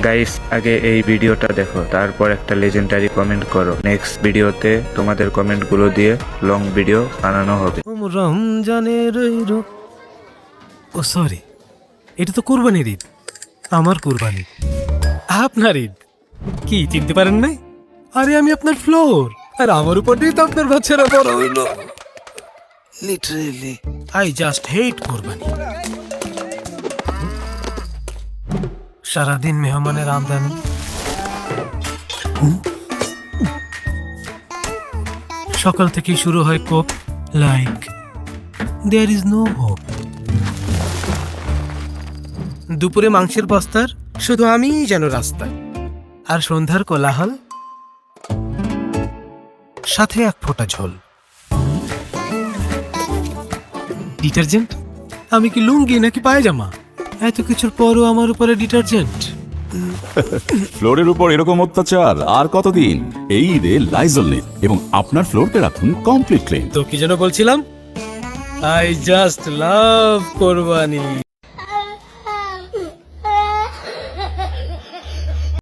Guys, আগে এই ভিডিওটা দেখো, তারপর একটা লেজেন্ডারি কমেন্ট করো। নেক্সট ভিডিওতে তোমাদের কমেন্টগুলো দিয়ে লং ভিডিও বানানো হবে। রমজানের ও সরি, এটা তো কুরবানির ঈদ। আমার কুরবানি, আপনার ঈদ। কি চিনতে পারেন নাই? আরে আমি আপনার ফ্লোর, আর আমার উপর দিয়ে তো আপনার বাচ্চারা বড় হইল। লিটারেলি আই জাস্ট হেট কুরবানি। সারাদিন মেহমানের আমদানি, সকাল থেকেই শুরু হয় cope, like there is no hope. দুপুরে মাংসের বস্তার শুধু আমিই যেন রাস্তা, আর সন্ধ্যার কোলাহল, সাথে এক ফোঁটা ঝোল। ডিটারজেন্ট? আমি কি লুঙ্গি নাকি পায়জামা? এত কিছুর পরও আমার উপরে ডিটারজেন্ট। ফ্লোরের উপর এরকম অত্যাচার আর কতদিন? এই ঈদে লাইজল নিন এবং আপনার ফ্লোরকে রাখুন কমপ্লিট ক্লিন। তো কি যেন বলছিলাম, আই জাস্ট লাভ কোরবানি।